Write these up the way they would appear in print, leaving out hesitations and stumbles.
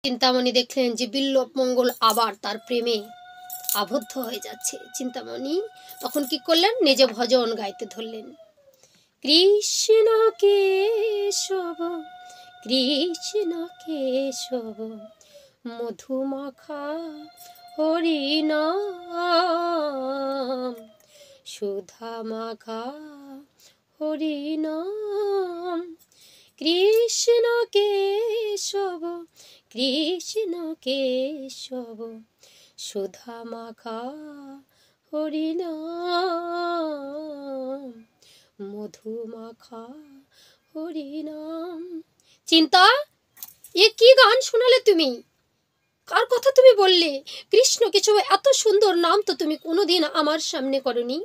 চিন্তামণি দেখলেন যে বিল্লব মঙ্গল আবার তার প্রেমে আবদ্ধ হয়ে যাচ্ছে। চিন্তামণি তখন কি করলেন, নিজে ভজন গাইতে ধরলেন। কৃষ্ণ কেশব কৃষ্ণ কেশব মধুমাখা হরিনাম সুধা মাখা হরিনাম কৃষ্ণ কেশব কৃষ্ণ কেশব সুধা মাখা হরিনাম মধু মাখা হরিনাম। চিন্তা, এ কি গান শোনালে তুমি? কার কথা তুমি বললে? কৃষ্ণ কেশব এত সুন্দর নাম তো তুমি কোনোদিন আমার সামনে করনি।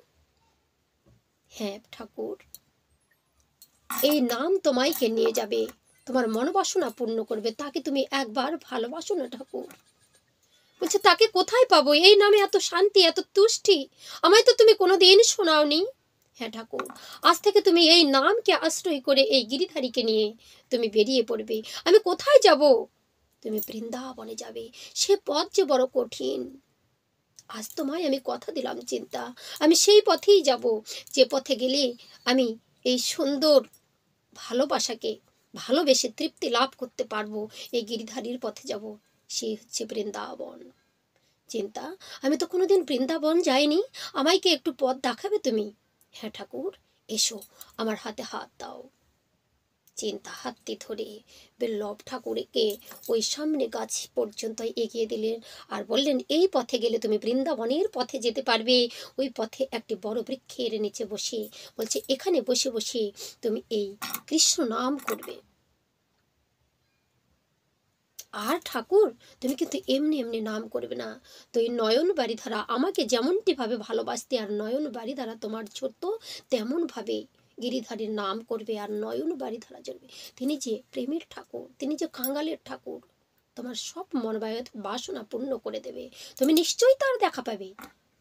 হ্যাঁ ঠাকুর, এই নাম তোমায়কে নিয়ে যাবে, তোমার মনোবাসনা পূর্ণ করবে। তাকে তুমি একবার ভালোবাসো না ঠাকুর। বলছে তাকে কোথায় পাবো? এই নামে এত শান্তি, এত তুষ্টি আমায় তো তুমি কোনোদিন শোনাওনি। হ্যাঁ ঠাকুর, আজ থেকে তুমি এই নামকে আশ্রয় করে এই গিরিধারীকে নিয়ে তুমি বেরিয়ে পড়বে। আমি কোথায় যাব? তুমি বৃন্দাবনে যাবে। সে পথ যে বড় কঠিন। আজ তোমায় আমি কথা দিলাম চিন্তা, আমি সেই পথেই যাব যে পথে গেলে আমি এই সুন্দর ভালোবাসাকে ভালোবেসে তৃপ্তি লাভ করতে পারবো। এই গিরিধারীর পথে যাব, সেই হচ্ছে বৃন্দাবন। চিন্তা, আমি তো কোনোদিন বৃন্দাবন যাইনি, আমায় কি একটু পথ দেখাবে তুমি? হ্যাঁ ঠাকুর, এসো, আমার হাতে হাত দাও। চিন্তা হাতটি ধরে বিল্লব ঠাকুরকে ওই সামনে গাছ পর্যন্ত এগিয়ে দিলেন আর বললেন, এই পথে গেলে তুমি বৃন্দাবনের পথে যেতে পারবে। ওই পথে একটি বড় বৃক্ষের নিচে বসে বলছে, এখানে বসে বসে তুমি এই কৃষ্ণ নাম করবে। আর ঠাকুর, তুমি কিন্তু এমনি এমনি নাম করবে না। তো এই নয়ন বাড়িধারা আমাকে যেমনটি ভাবে ভালোবাসতে, আর নয়ন বাড়িধারা তোমার ছোট্ট তেমন ভাবে গিরিধারীর নাম করবে আর নয়ন বাড়িধারা জ্বলবে। তিনি যে প্রেমের ঠাকুর, তিনি যে কাঙালের ঠাকুর, তোমার সব মন বাসনা পূর্ণ করে দেবে। তুমি নিশ্চয়ই তার দেখা পাবে।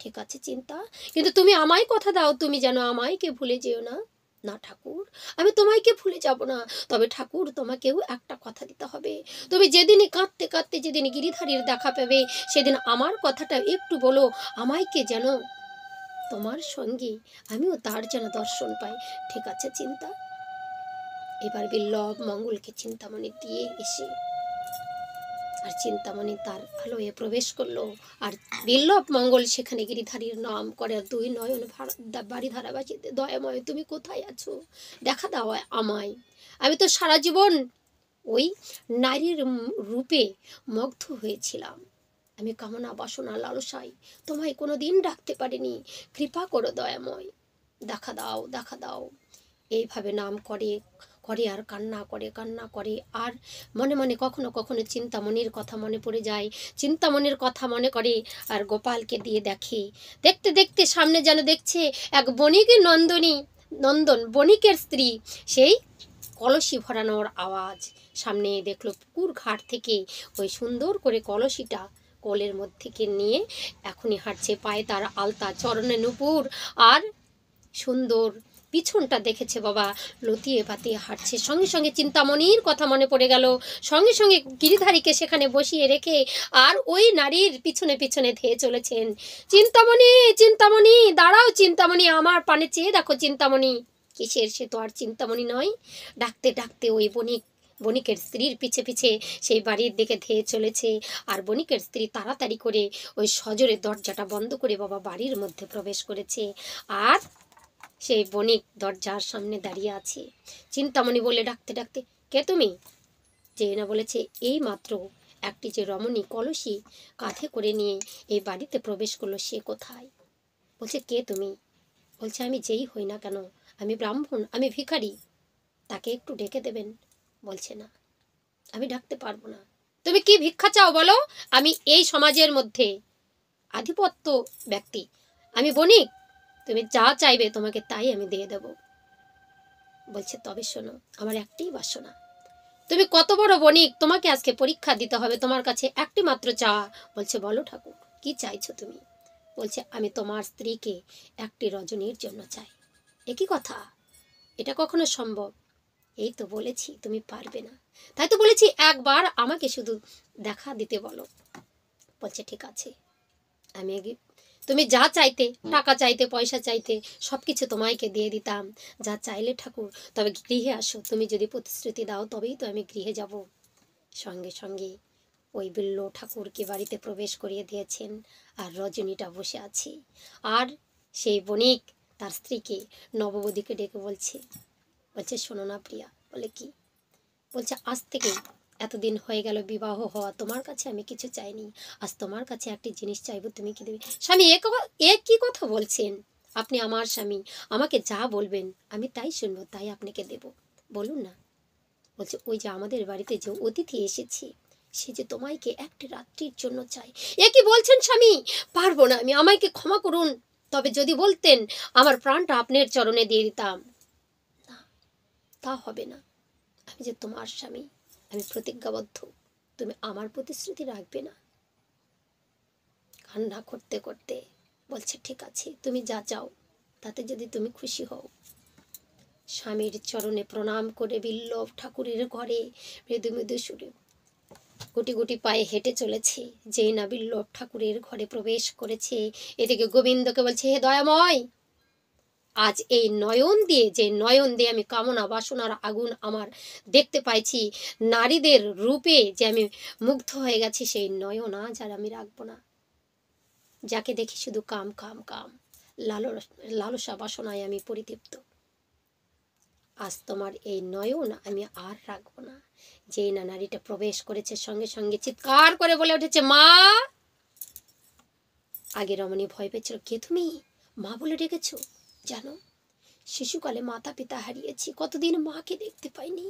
ঠিক আছে চিন্তা, কিন্তু তুমি আমায় কথা দাও, তুমি যেন আমায়কে ভুলে যেও না। না ঠাকুর, আমি তোমায়কে ভুলে যাব না। তবে ঠাকুর, তোমাকেও একটা কথা দিতে হবে। তুমি যেদিনই কাঁদতে কাঁদতে যেদিন গিরিধারীর দেখা পাবে, সেদিন আমার কথাটা একটু বলো, আমায়কে যেন তোমার সঙ্গে আমিও তার যেন দর্শন পাই। ঠিক আছে চিন্তা। এবার বিল্লব মঙ্গলকে চিন্তামণি দিয়ে এসে আর চিন্তামণি তার আলোয় প্রবেশ করলো। আর বিল্লব মঙ্গল সেখানে গিরিধারীর নাম করে, আর দুই নয়ন বাড়ি ধারাবাসীতে, দয়াময় তুমি কোথায় আছো, দেখা দাও আমায়। আমি তো সারা জীবন ওই নারীর রূপে মুগ্ধ হয়েছিলাম, আমি কামনা বাসনা লালসায় তোমায় কোনো দিন ডাকতে পারিনি, কৃপা করো দয়াময়, দেখা দাও দেখা দাও। এইভাবে নাম করে করে আর কান্না করে। আর মনে মনে কখনো কখনো চিন্তামণির কথা মনে পড়ে যায়, চিন্তামণির কথা মনে করে। আর গোপালকে দিয়ে দেখে, দেখতে দেখতে সামনে যেন দেখছে এক বণিকের নন্দন বণিকের স্ত্রী, সেই কলসি ভরানোর আওয়াজ। সামনে দেখলো পুকুর ঘাট থেকে ওই সুন্দর করে কলসিটা কোলের মধ্যে নিয়ে এখনই হাঁটছে, পায়ে তার আলতা, চরণে নূপুর, আর সুন্দর পিছনটা দেখেছে বাবা, লতিয়ে পাতিয়ে হাঁটছে। সঙ্গে সঙ্গে চিন্তামণির কথা মনে পড়ে গেল, সঙ্গে সঙ্গে গিরিধারীকে সেখানে বসিয়ে রেখে আর ওই নারীর পিছনে পিছনে ধেয়ে চলেছেন। চিন্তামণি, চিন্তামণি, দাঁড়াও চিন্তামণি, আমার পানে চেয়ে দেখো চিন্তামণি। কিসের, সে তো আর চিন্তামণি নয়। ডাকতে ডাকতে ওই বণিকের স্ত্রীর পিছে পিছে সেই বাড়ির দিকে ধেয়ে চলেছে। আর বণিকের স্ত্রী তাড়াতাড়ি করে ওই সজোরে দরজাটা বন্ধ করে বাবা বাড়ির মধ্যে প্রবেশ করেছে। আর সেই বণিক দরজার সামনে দাঁড়িয়ে আছে। চিন্তামণি বলে ডাকতে ডাকতে, কে তুমি? যে না বলেছে এই মাত্র একটি যে রমণী কলসি কাঁধে করে নিয়ে এই বাড়িতে প্রবেশ করলো, সে কোথায়? বলছে কে তুমি? বলছে আমি যেই হই না কেন, আমি ব্রাহ্মণ, আমি ভিখারি, তাকে একটু ডেকে দেবেন। বলছে না, আমি ডাকতে পারবো না। তুমি কি ভিক্ষা চাও বলো? আমি এই সমাজের মধ্যে আধিপত্য ব্যক্তি, আমি বণিক, তুমি যা চাইবে তোমাকে তাই আমি দিয়ে দেব। বলছে তবে শোনো, আমার একটাই বাসনা, তুমি কত বড় বণিক, তোমাকে আজকে পরীক্ষা দিতে হবে, তোমার কাছে একটি মাত্র চাওয়া। বলছে বলো ঠাকুর, কি চাইছো তুমি? বলছে আমি তোমার স্ত্রীকে একটি রজনীর জন্য চাই। একই কথা, এটা কখনো সম্ভব? এই তো বলেছি তুমি পারবে না, তাই তো বলেছি একবার আমাকে শুধু দেখা দিতে বলো। বলছে ঠিক আছে, আমি তুমি যা চাইতে, টাকা চাইতে, পয়সা চাইতে, সব কিছু তোমাকে দিয়ে দিতাম, যা চাইলে ঠাকুর, তবে গৃহে আসো, তুমি যদি প্রতিশ্রুতি দাও তবেই তো আমি গৃহে যাব। সঙ্গে সঙ্গে ওই বিল্ল ঠাকুরকে বাড়িতে প্রবেশ করিয়ে দিয়েছেন। আর রজনীটা বসে আছে। আর সেই বণিক তার স্ত্রীকে, নববধূকে ডেকে বলছে শোনো না প্রিয়া। বলে কি? বলছে আজ থেকে এতদিন হয়ে গেল বিবাহ হওয়া, তোমার কাছে আমি কিছু চাইনি, আজ তোমার কাছে একটি জিনিস চাইবো, তুমি কি দেবে? স্বামী, এ কি কথা বলছেন? আপনি আমার স্বামী, আমাকে যা বলবেন আমি তাই শুনবো, তাই আপনাকে দেব, বলুন না। বলছে ওই যে আমাদের বাড়িতে যে অতিথি এসেছে, সে যে তোমাকে একটি রাত্রির জন্য চাই। এ কি বলছেন স্বামী? পারবো না আমি, আমাকে ক্ষমা করুন, তবে যদি বলতেন আমার প্রাণটা আপনার চরণে দিয়ে দিতাম। না, তা হবে না, আমি যে তোমার স্বামী, আমি প্রতিজ্ঞাবদ্ধ, তুমি আমার প্রতিশ্রুতি রাখবে না। কান্না করতে করতে বলছে ঠিক আছে, তুমি যা চাও তাতে যদি তুমি খুশি হও। স্বামীর চরণে প্রণাম করে বিল্লব ঠাকুরের ঘরে মৃদু মৃদু সুরে গুটি গুটি পায়ে হেঁটে চলেছে। যেই না বিল্লব ঠাকুরের ঘরে প্রবেশ করেছে, এদিকে গোবিন্দকে বলছে হে দয়াময়, আজ এই নয়ন দিয়ে, যে নয়ন দিয়ে আমি কামনা বাসনার আগুন আমার দেখতে পাইছি, নারীদের রূপে যে আমি মুগ্ধ হয়ে গেছি, সেই নয়ন আজ আর আমি রাখবো না। যাকে দেখি শুধু কাম কাম কাম, লালসা বাসনায় আমি পরিতৃপ্ত। আজ তোমার এই নয়ন আমি আর রাখবো না। যেই না নারীটা প্রবেশ করেছে, সঙ্গে সঙ্গে চিৎকার করে বলে উঠেছে মা। আগে রমণী ভয় পেয়েছিল, কে তুমি? মা বলে ডেকেছো? জানো, শিশুকালে মাতা পিতা হারিয়েছি, কতদিন মাকে দেখতে পাইনি,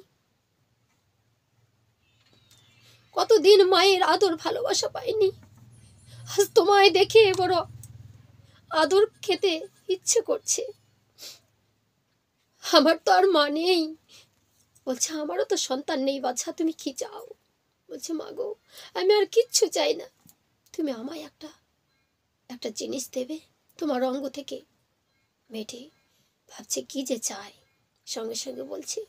কতদিন মায়ের আদর ভালোবাসা পাইনি, আজ তোমায় দেখে বড় আদর খেতে ইচ্ছে করছে। আমার তো আর মা নেই। বলছে আমারও তো সন্তান নেই বাছা, তুমি কি চাও? বলছে মা গো, আমি আর কিচ্ছু চাই না, তুমি আমায় একটা জিনিস দেবে তোমার অঙ্গ থেকে। মেয়েটি ভাবছে কি যে চাই, সঙ্গে সঙ্গে বলছে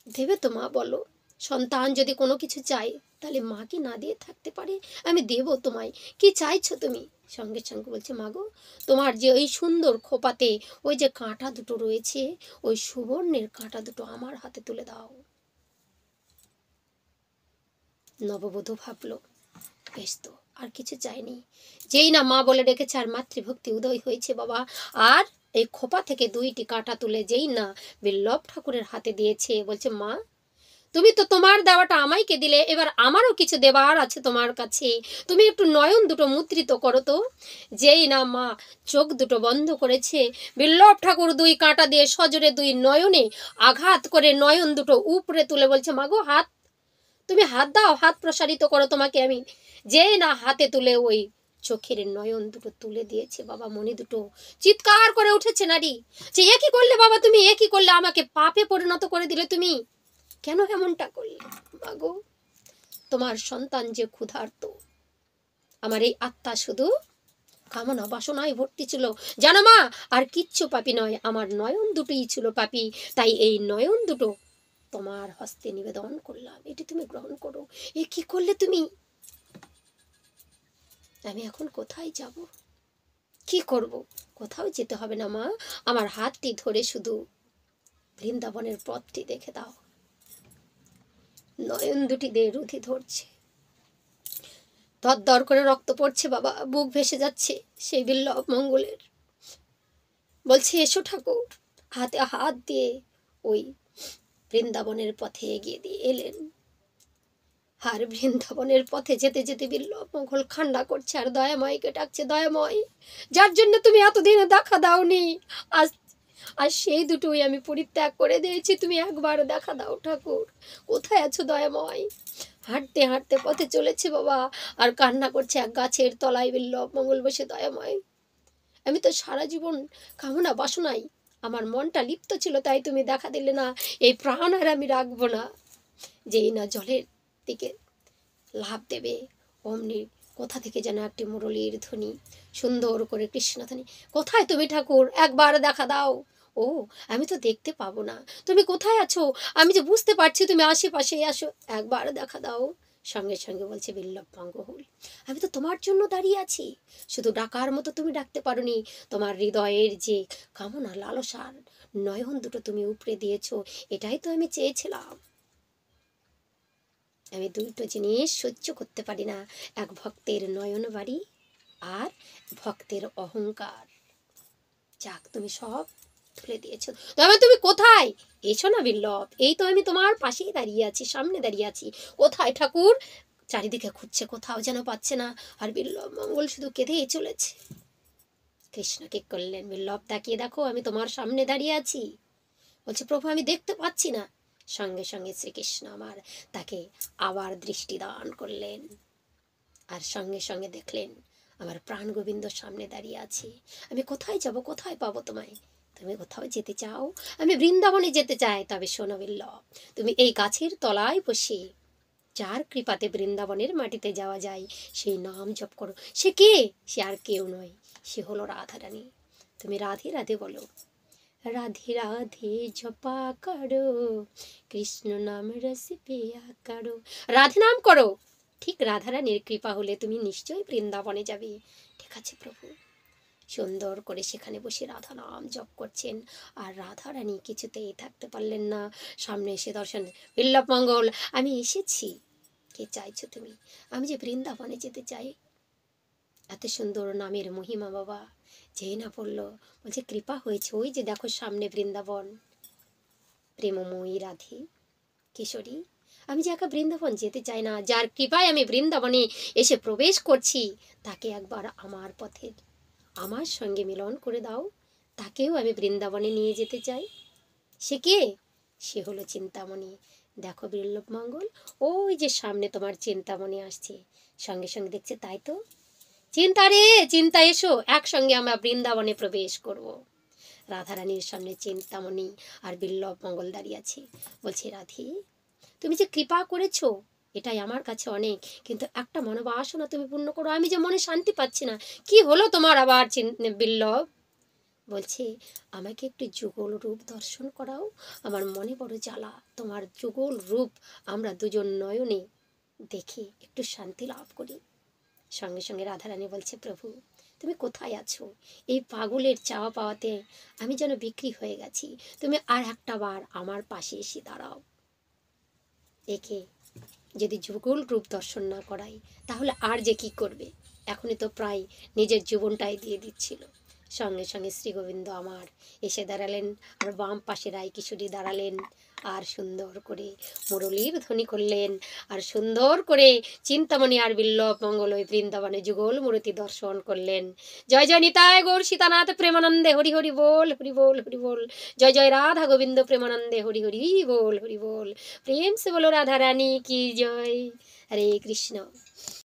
দেবে তো মা, বলো। সন্তান যদি কোনো কিছু চাই তাহলে মা কি না দিয়ে থাকতে পারে? আমি দেব তোমায়, কি চাইছো তুমি? সঙ্গে সঙ্গে বলছে মা গো, তোমার যে ওই সুন্দর খোপাতে ওই যে কাঁটা দুটো রয়েছে, ওই সুবর্ণের কাঁটা দুটো আমার হাতে তুলে দাও। নববধূ ভাবলো, বেশ তো, আর কিছু চাইনি। যেই না মা বলে ডেকেছে আর মাতৃভক্তি উদয় হয়েছে বাবা, আর এই খোপা থেকে 2টি কাঁটা তুলে যেই না বিল্লভ ঠাকুরের হাতে দিয়েছে, বলছে মা তুমি তো তোমার দেওয়াটা আমাইকে দিলে, এবার আমারও কিছু দেবার আছে তোমার কাছে, তুমি একটু নয়ন দুটো মুদ্রিত করো তো। যেই না মা চোখ দুটো বন্ধ করেছে, বিল্লভ ঠাকুর 2 কাঁটা দিয়ে সজোরে 2 নয়নে আঘাত করে নয়ন দুটো উপরে তুলে বলছে, মাগো হাত, তুমি হাত দাও, হাত প্রসারিত করো, তোমাকে আমি। যেই না হাতে তুলে ওই চোখের নয়ন দুটো তুলে দিয়েছে বাবা, মণি দুটো, চিৎকার করে উঠেছে নারী যে এ কি করলে বাবা, তুমি এ কি করলে, আমাকে পাপে পরিণত করে দিলে তুমি, কেন এমনটা করলে মাগো? তোমার সন্তান যে ক্ষুধার্ত, আমার এই আত্মা শুধু কামনা বাসনায় ভর্তি ছিল, জানো মা, আর কিচ্ছু পাপি নয়, আমার নয়ন দুটোই ছিল পাপি, তাই এই নয়ন দুটো তোমার হস্তে নিবেদন করলাম, এটি তুমি গ্রহণ করো। এ কি করলে তুমি? আমি এখন কোথায় যাব, কি করব? কোথাও যেতে হবে না মা, আমার হাতটি ধরে শুধু বৃন্দাবনের পথটি দেখে দাও। নয়ন দুটি দিয়ে রুধি ধরছে, দর করে রক্ত পড়ছে বাবা, বুক ভেসে যাচ্ছে সেই বিল্লভ মঙ্গলের। বলছে এসো ঠাকুর, হাতে হাত দিয়ে ওই বৃন্দাবনের পথে এগিয়ে দিয়ে এলেন। আর বৃন্দাবনের পথে যেতে যেতে বিল্লভ মঙ্গল কান্না করছে আর দয়াময়কে ডাকছে, দয়াময়, যার জন্য তুমি এতদিন দেখা দাওনি, আজ আর সেই দুটোই আমি পরিত্যাগ করে দিয়েছি, তুমি একবার দেখা দাও ঠাকুর, কোথায় আছো দয়াময়? হাঁটতে হাঁটতে পথে চলেছে বাবা, আর কান্না করছে এক গাছের তলায় বিল্লভ মঙ্গল বসে, দয়াময়, আমি তো সারা জীবন কামনা বাসনাই আমার মনটা লিপ্ত ছিল, তাই তুমি দেখা দিলে না, এই প্রাণ আর আমি রাখবো না। যেই না জলের দিকে লাভ দেবে, অমনি কোথা থেকে যেন একটি মুরলীর ধ্বনি, সুন্দর করে কৃষ্ণধ্বনি, কোথায় তুমি ঠাকুর, একবার দেখা দাও। ও, আমি তো দেখতে পাবো না, তুমি কোথায় আছো, আমি যে বুঝতে পারছি তুমি আশেপাশেই আসো, একবার দেখা দাও। সঙ্গে সঙ্গে বলছে বিল্লভ মঙ্গল, আমি তো তোমার জন্য দাঁড়িয়ে আছি, শুধু ডাকার মতো তুমি ডাকতে পারোনি, তোমার হৃদয়ের যে কামনা লালসার নয়ন দুটো তুমি উপড়ে দিয়েছো, এটাই তো আমি চেয়েছিলাম। আমি দুটো জিনিস সহ্য করতে পারি না, এক ভক্তের নয়ন বাড়ি আর ভক্তের অহংকার। যাক, তুমি সব তুলে দিয়েছো, তবে তুমি কোথায়? এসো না বিল্লভ, এই তো আমি তোমার পাশেই দাঁড়িয়ে আছি, সামনে দাঁড়িয়ে আছি, কোথায় ঠাকুর? চারিদিকে খুঁজছে, কোথাও যেন পাচ্ছে না, আর বিল্লভ মঙ্গল শুধু কেঁদেই চলেছে। কৃষ্ণ কি করলেন, বিল্লভ তাকিয়ে দেখো, আমি তোমার সামনে দাঁড়িয়ে আছি। বলছে প্রভু আমি দেখতে পাচ্ছি না। সঙ্গে সঙ্গে শ্রীকৃষ্ণ আমার তাকে আবার দৃষ্টি দান করলেন, আর সঙ্গে সঙ্গে দেখলেন আমার প্রাণ গোবিন্দ সামনে দাঁড়িয়ে আছে। আমি কোথায় যাব, কোথায় পাবো তোমায়? তুমি কোথাও যেতে চাও? আমি বৃন্দাবনে যেতে চাই, তবে শোনো বিল্লভ, তুমি এই গাছের তলায় বসে যার কৃপাতে বৃন্দাবনের মাটিতে যাওয়া যায় সেই নাম জপ করো। সে কে? সে আর কেউ নয়, সে হলো রাধারানী। তুমি রাধে রাধে বলো, রাধে রাধে জপা করো, কৃষ্ণ নাম রস পিয়া করো, রাধে নাম করো। ঠিক রাধারানীর কৃপা হলে তুমি নিশ্চয়ই বৃন্দাবনে যাবে। ঠিক আছে প্রভু। সুন্দর করে সেখানে বসে রাধা নাম জপ করছেন, আর রাধারানী কিছুতেই থাকতে পারলেন না, সামনে এসে দর্শন, বিল্লভ মঙ্গল আমি এসেছি, কে চাইছো তুমি? আমি যে বৃন্দাবনে যেতে চাই। এত সুন্দর নামের মহিমা বাবা, যেই না পড়লো, বলছে কৃপা হয়েছে, ওই যে দেখো সামনে বৃন্দাবন, প্রেমময়ী রাধে কিশোরী, আমি যে একা বৃন্দাবন যেতে চাই না, যার কৃপায় আমি বৃন্দাবনে এসে প্রবেশ করছি, তাকে একবার আমার পথের আমার সঙ্গে মিলন করে দাও, তাকেও আমি বৃন্দাবনে নিয়ে যেতে চাই। সে কে? সে হলো চিন্তামণি। দেখো বিল্লভ মঙ্গল, ওই যে সামনে তোমার চিন্তামণি আসছে। সঙ্গে সঙ্গে দেখছে, তাই তো, চিন্তা রে চিন্তা, এসো একসঙ্গে আমরা বৃন্দাবনে প্রবেশ করব। রাধারানীর সামনে চিন্তামণি আর বিল্লভ মঙ্গল দাঁড়িয়ে আছে। বলছে রাধে, তুমি যে কৃপা করেছো এটাই আমার কাছে অনেক, কিন্তু একটা মনোবাসনা তুমি পূর্ণ করো, আমি যে মনে শান্তি পাচ্ছি না। কি হলো তোমার আবার বিল্লভ? বলছে আমাকে একটু যুগল রূপ দর্শন করাও, আমার মনে বড় জ্বালা, তোমার যুগল রূপ আমরা দুজন নয়নে দেখে একটু শান্তি লাভ করি। সঙ্গে সঙ্গে রাধারানী বলছে প্রভু তুমি কোথায় আছো? এই পাগলের চাওয়া পাওয়াতে আমি যেন বিক্রি হয়ে গেছি, তুমি আর একটা বার আমার পাশে এসে দাঁড়াও। একে যদি যুগল রূপ দর্শন না করাই তাহলে আর যে কি করবে। এখনই তো প্রায় নিজের জীবনটাই দিয়ে দিচ্ছিল। সঙ্গে সঙ্গে শ্রী গোবিন্দ আমার এসে দাঁড়ালেন, আর বাম পাশে রায়কিশোরী দাঁড়ালেন, আর সুন্দর করে মুরলীর ধ্বনি করলেন, আর সুন্দর করে চিন্তামণি আর বিল্লভ মঙ্গল ওই বৃন্দাবনে যুগল মূর্তি দর্শন করলেন। জয় জয় নিতাই গৌর সীতানাথ প্রেমানন্দে হরি হরি বল, হরি বল, হরি বল। জয় জয় রাধা গোবিন্দ প্রেমানন্দে হরি হরি বল, হরি বল। प्रेम से बोलो राधा रानी की जय। हरे कृष्ण।